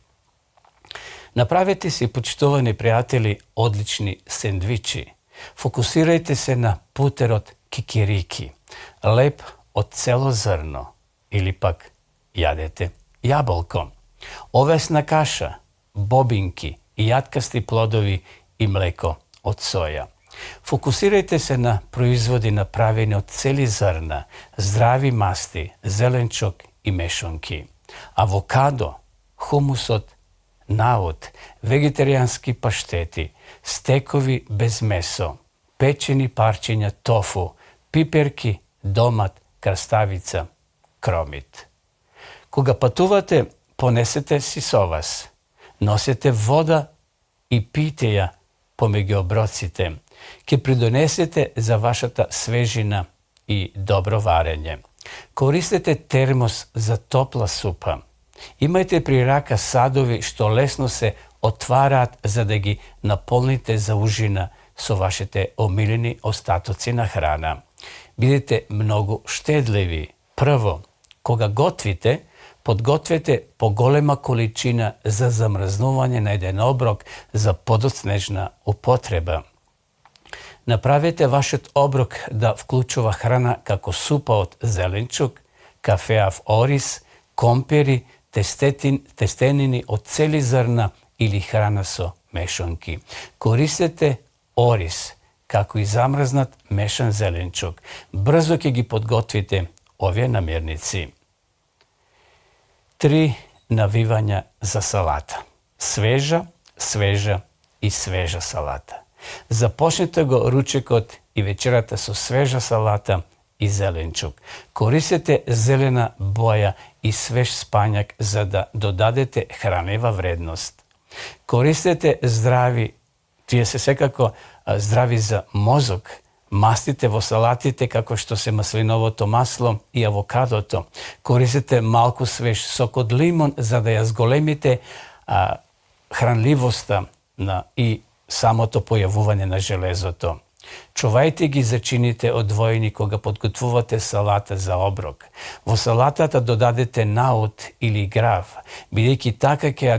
S1: Направете си, почитувани пријатели, одлични сендвичи. Фокусирајте се на путерот кикирики, леп од цело зрно, или пак јадете јаболко, овесна каша, бобинки и јаткасти плодови и млеко од соја. Фокусирајте се на производи направени од цели зрна, здрави масти, зеленчок и мешонки. Авокадо, хумусот, наут, вегетаријански паштети, стекови без месо, печени парчиња тофу, пиперки, домат, краставица, кромит. Кога патувате, понесете си со вас. Носете вода и пијте ја помеѓу оброците. Ке придонесете за вашата свежина и добро варење. Користете термос за топла супа. Имајте при рака садови што лесно се отвараат за да ги наполните за ужина со вашите омилени остатоци на храна. Бидете многу штедливи. Прво, кога готвите, подгответе поголема количина за замрзнување на еден оброк за подоцнежна употреба. Направете вашиот оброк да вклучува храна како супа од зеленчук, кафеав ориз, компери, тестенини од цели зрна или храна со мешонки. Користете ориз, како и замрзнат мешан зеленчук. Брзо ќе ги подготвите овие намирници. 3 навивања за салата. Свежа, свежа и свежа салата. Започнете го ручекот и вечерата со свежа салата и зеленчук. Користете зелена боја и свеж спањак за да додадете хранлива вредност. Користете здрави, тие се секако здрави за мозок, мастите во салатите како што се маслиновото масло и авокадото. Користете малку свеж сок од лимон за да ја зголемите хранливоста и самото појавување на железото. Чувајте ги зачините одвоени кога подготвувате салата за оброк. Во салатата додадете наут или грав, бидејќи така ќе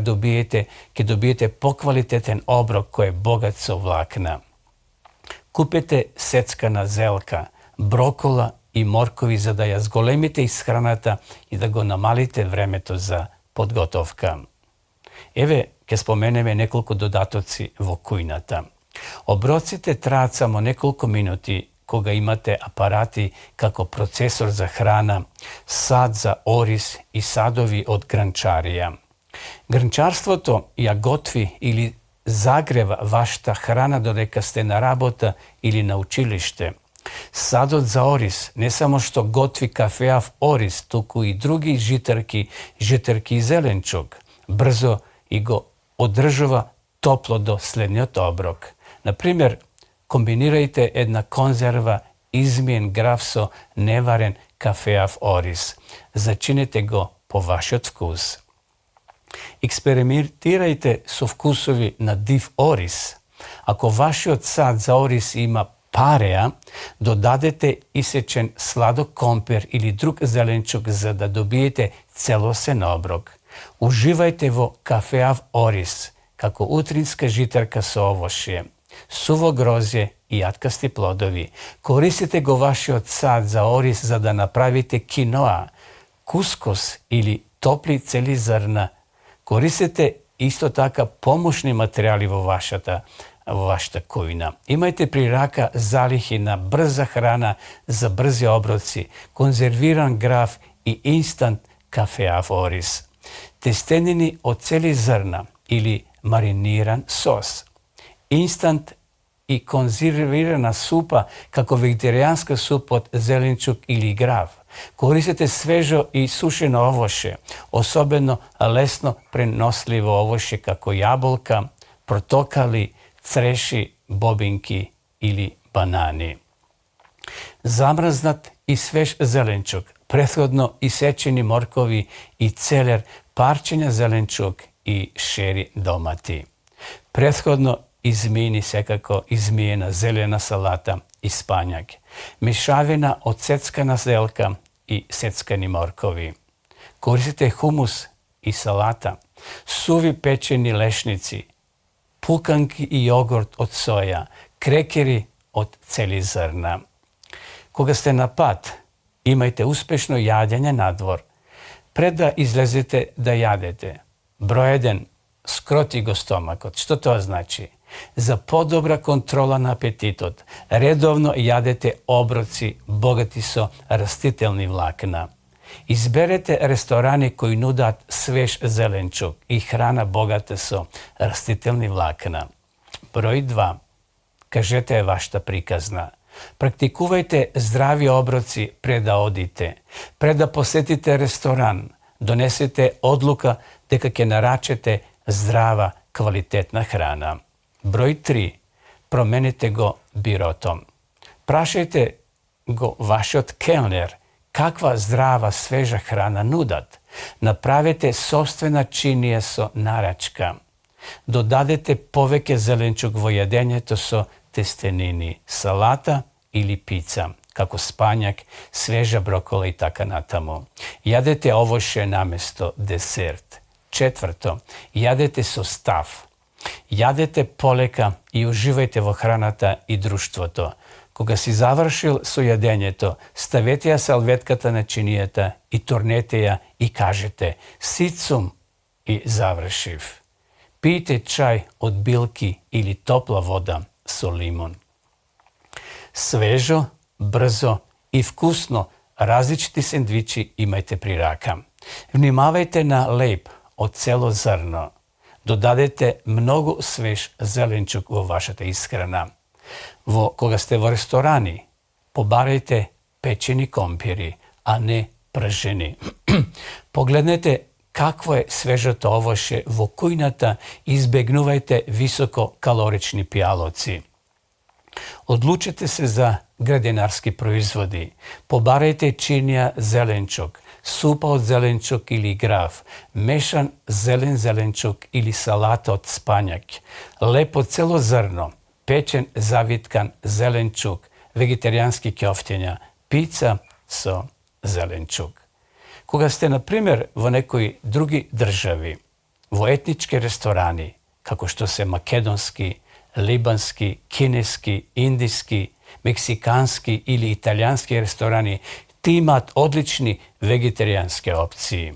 S1: добиете поквалитетен оброк кој е богат со влакна. Купете сецкана зелка, брокола и моркови за да ја зголемите исхраната и да го намалите времето за подготовка. Еве, ќе споменеме неколку додатоци во кујната. Оброците траат само неколку минути koga imate aparati kako procesor za hrana, sad za oris i sadovi od grančarija. Grančarstvo to ja gotvi ili zagreva vašta hrana dodeka ste na rabota ili na učilište. Sadot za oris ne samo što gotvi kafeav oris, tuku i drugi žitarki i zelenčuk. Brzo i go održava toplo do slednjot obrok. Na primjer, kombinirajte jedna konzerva izmijen gravso nevaren kafeav oris. Začinite go po vašot vkus. Eksperimentirajte su vkusovi na div oris. Ako vašot sad za oris ima pareja, dodadete isečen sladok kompir ili drug zelenčuk za da dobijete celosen obrok. Uživajte vo kafeav oris, kako utrinska žitarka sa ovošje, suvo grozje i jatkasti plodovi. Koristite go vaši od sad za oris za da napravite kinoa, kuskus ili topli celi zrna. Koristite isto taka pomoćni materijali vo vašta kojina. Imajte pri raka zalihi na brza hrana za brzi obroci, konzerviran graf i instant kafeav oris. Testenini od celi zrna ili mariniran sos. Instant i konzervirana supa kako vegetarijanska supa od zelenčuk ili grav. Koristite svežo i sušeno ovoše, osobeno lesno prenosljivo ovoše kako jabolka, portokali, creši, bobinki ili banani. Zamrznat i svež zelenčuk, prethodno isečeni morkovi i celer, parčenja zelenčuk i šeri domati. Prethodno izmijena zelena salata i spanjak. Mešavina od seckana zelka i seckani morkovi. Koristite humus i salata, suvi pečeni lešnici, pukanki i jogurt od soja, krekeri od celi zrna. Koga ste na pat, imajte uspešno jadjanje na dvor. Pred da izlezete da jadete. Broj 1. Skroti go stomakot. Što to znači? Za podobra kontrola na apetitot, redovno jadete obroci bogati so rastitelni vlakna. Izberete restorani koji nudat svež zelenčuk i hrana bogata so rastitelni vlakna. Broj 2. Kažete je vašta prikazna. Praktikuvajte zdravi obroci pred da odite. Pred da posetite restoran, donesete odluka deka ke naračete zdrava, kvalitetna hrana. Broj 3. Promenite go birotom. Prašajte go vašot kelner kakva zdrava, sveža hrana nudat. Napravite sopstvena činije so naračka. Dodadete poveke zelenčuk vo jedenje, to so testenini, salata ili pizza, kako spanjak, sveža brokola i taka natamo. Jadete ovoše namesto desert. 4. Jadete so stav. Jadete poleka i uživajte vo hranata i društvo to. Koga si završil so jedenje to, stavete ja salvetkata na činijeta i tornete ja i kažete sit sum i završiv. Pijte čaj od bilki ili topla voda so limon. Svežo, brzo i vkusno različiti sendviči imajte pri raka. Vnimavajte na lep od celo zrno. Dodadete mnogo svež zelenčuk vo vašata ishrana. Koga ste vo restorani, pobarajte pečeni kompiri, a ne prženi. Pogledajte kakvo je svežato ovoše vo kujnata i izbegnuvajte visokokalorični pijaloci. Odlučite se za građevinarski proizvodi. Pobarajte činija zelenčuk, supa od zelenčuk ili graf, mešan zelenčuk ili salata od spanjak, lepo celo zrno, pečen zavitkan zelenčuk, vegetarijanski kjoftenja, pizza so zelenčuk. Koga ste, na primjer, vo nekoj drugi državi, vo etnički restorani, kako što se makedonski, libanski, kineski, indijski, meksikanski ili italijanski restorani, ti imat odlični vegetarijanske opcije.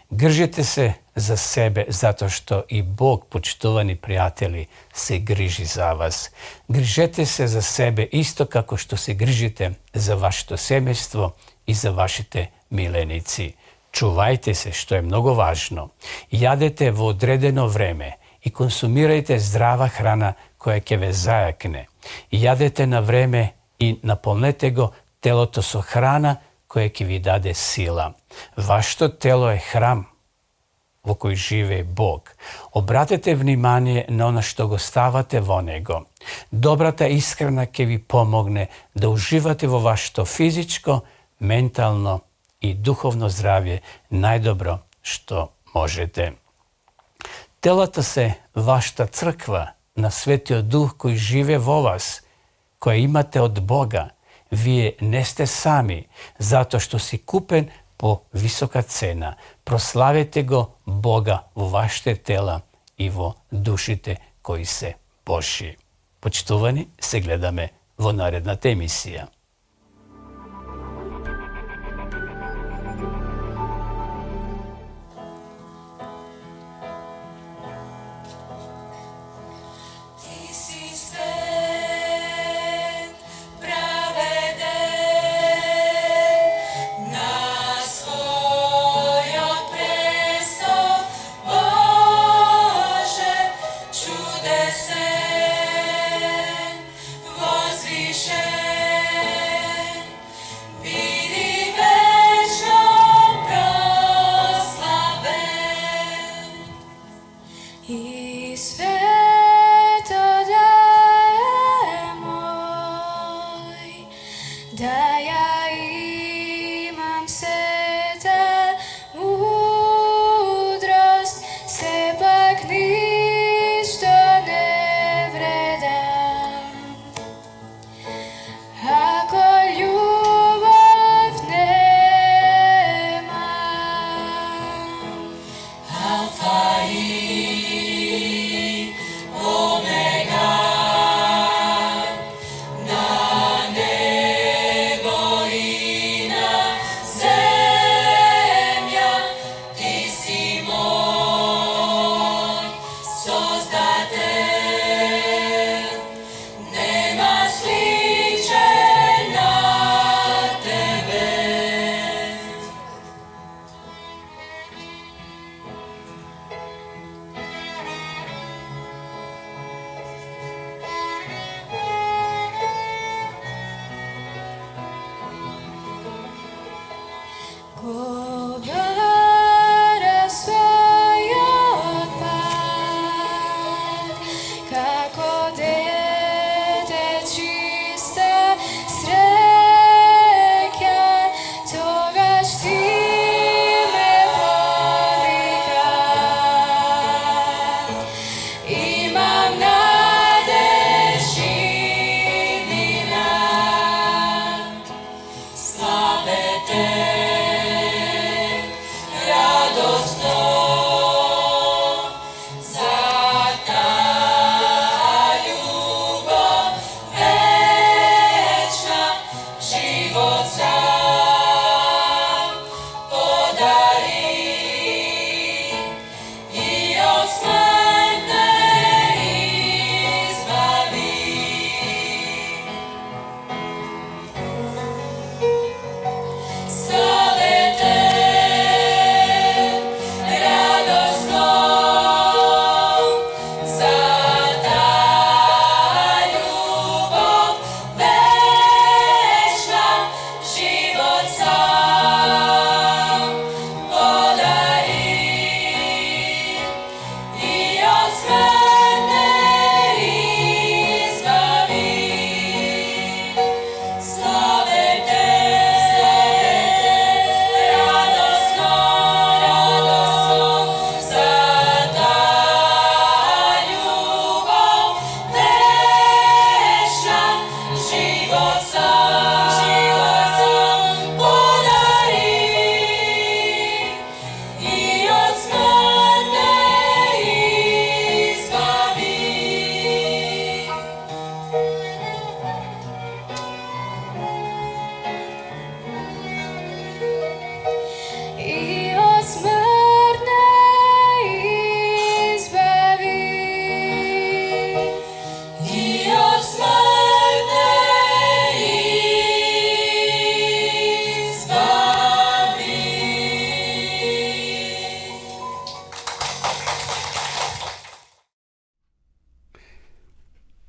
S1: Gržite se
S5: za sebe, zato što i Bog, počtovani prijatelji, se griži za vas. Grižete se za sebe isto kako što se grižite za vaše semejstvo i za vašite milenici. Čuvajte se, što je mnogo važno. Jadete v odredeno vreme i konsumirajte zdrava hrana koja ke ve zajakne. Jadete na vreme i napolnete go, telo to su hrana koja ke vi dade sila. Vašto telo je hram u kojoj žive Bog. Obratite vнимание na ono što go stavate vo nego. Dobra ta ishrana ke vi pomogne da uživate vo vašto fizičko, mentalno i duhovno zdravlje najdobro što možete. Telata se vašta crkva, na Svetio Duh koji žive vo vas, koje imate od Boga. Vi neste sami, zato što si kupen po visoka cena. Proslavite go Boga vo vašte tela i vo dušite koji se Boši. Počtovani, se gledame vo naredna emisija.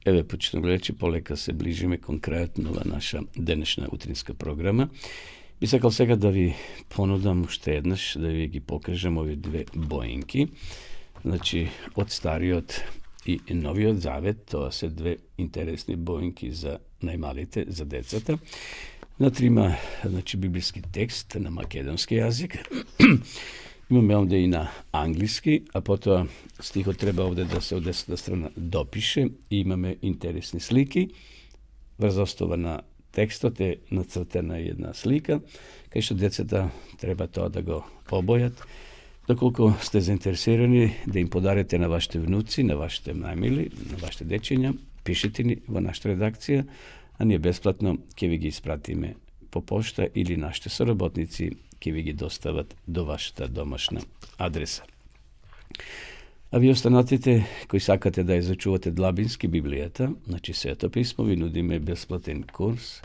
S1: Еве, почитам гледачи, полека се ближиме конкретно во наша денешна утринска програма. Би сакал сега да ви понудам уште еднаш, да ви ги покажам ови две боинки. Значи, од Стариот и Новиот Завет, тоа се две интересни боинки за најмалите, за децата. Внатре има, значи, библиски текст на македонски јазик. Имаме овде и на англиски, а потоа стихот треба овде да се од десната страна допише и имаме интересни слики. Врз основа на текстот е нацртена една слика, кај што децата треба тоа да го обојат. Доколку сте заинтересирани да им подарите на вашите внуци, на вашите најмили, на вашите дечиња, пишете ни во нашата редакција, а ние бесплатно ќе ви ги испратиме по пошта или нашите соработници ќе ви ги достават до вашата домашна адреса. А ви останатите кои сакате да изучувате длабински Библијата, значи Свето писмо, ви нудиме бесплатен курс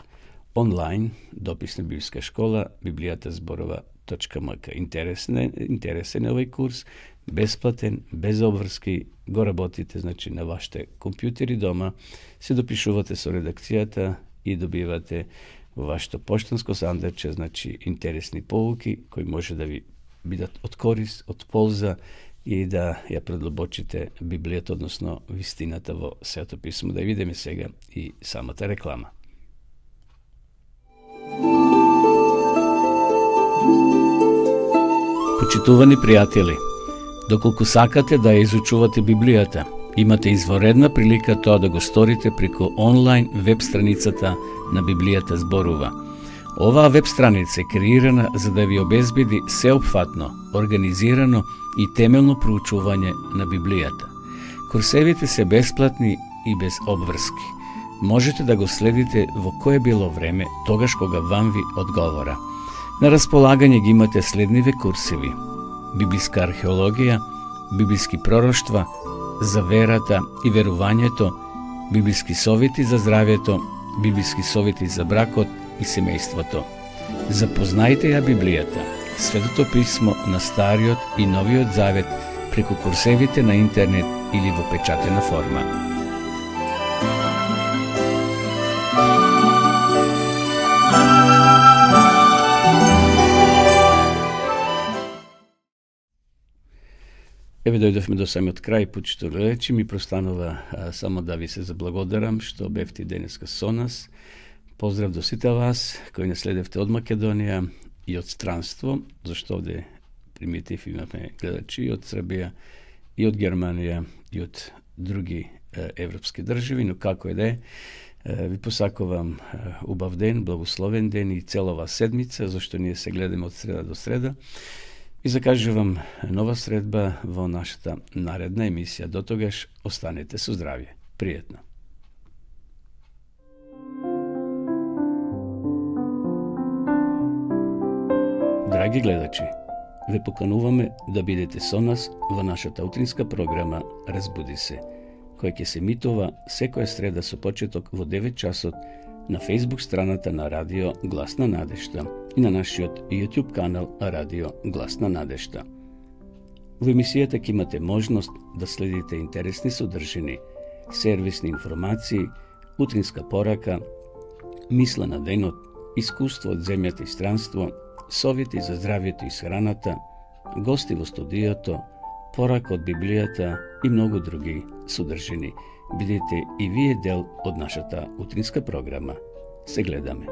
S1: онлайн, дописна библиска школа, библијата зборува.мк. Интересен е овој курс, бесплатен, без обврски, го работите, значи на вашите компјутери дома, се допишувате со редакцијата и добивате во вашето поштанско сандаче, значи интересни поуки кои може да ви бидат од корис, од полза и да ја предлобочите Библијата, односно вистината во Свето писмо. Да видиме сега и самата реклама. Почитувани пријатели, доколку сакате да ја изучувате Библијата, имате изворедна прилика тоа да го сторите преку онлайн веб страницата на Библијата зборува. Оваа веб страница е креирана за да ви обезбеди сеопфатно, организирано и темелно проучување на Библијата. Курсевите се бесплатни и без обврски. Можете да го следите во кое било време, тогаш кога вам ви одговора. На располагање ги имате следниве курсеви: библиска археологија, библиски пророштва, за верата и верувањето, библиски совети за здравјето, библиски совети за бракот и семејството. Запознајте ја Библијата, Светото писмо на Стариот и Новиот Завет преку курсевите на интернет или во печатена форма. Еве дојдовме до самиот крај, почитувани гледачи, ми простанува само да ви се заблагодарам што бевте денеска со нас. Поздрав до сите вас кои не следевте од Македонија и од странство, зашто овде примитив имаме гледачи и од Србија, и од Германија, и од други европски држави, но како е да е, ви посакувам убав ден, благословен ден и целова седмица, зашто ние се гледаме од среда до среда. И закажувам нова средба во нашата наредна емисија. До тогаш останете со здравје. Пријатно. Драги гледачи, ве покануваме да бидете со нас во нашата утринска програма Разбуди се, која ќе се емитува секоја среда со почеток во 9 часот на Facebook страната на Радио Гласна надежта и на нашиот YouTube канал Радио Гласна надежта. Во емисијата ќе имате можност да следите интересни содржини, сервисни информации, утринска порака, мисла на денот, искуство од земјата и странство, совети за здравјето и храната, гости во студиото, порака од Библијата и многу други содржини. Бидете и вие дел од нашата утринска програма. Се гледаме.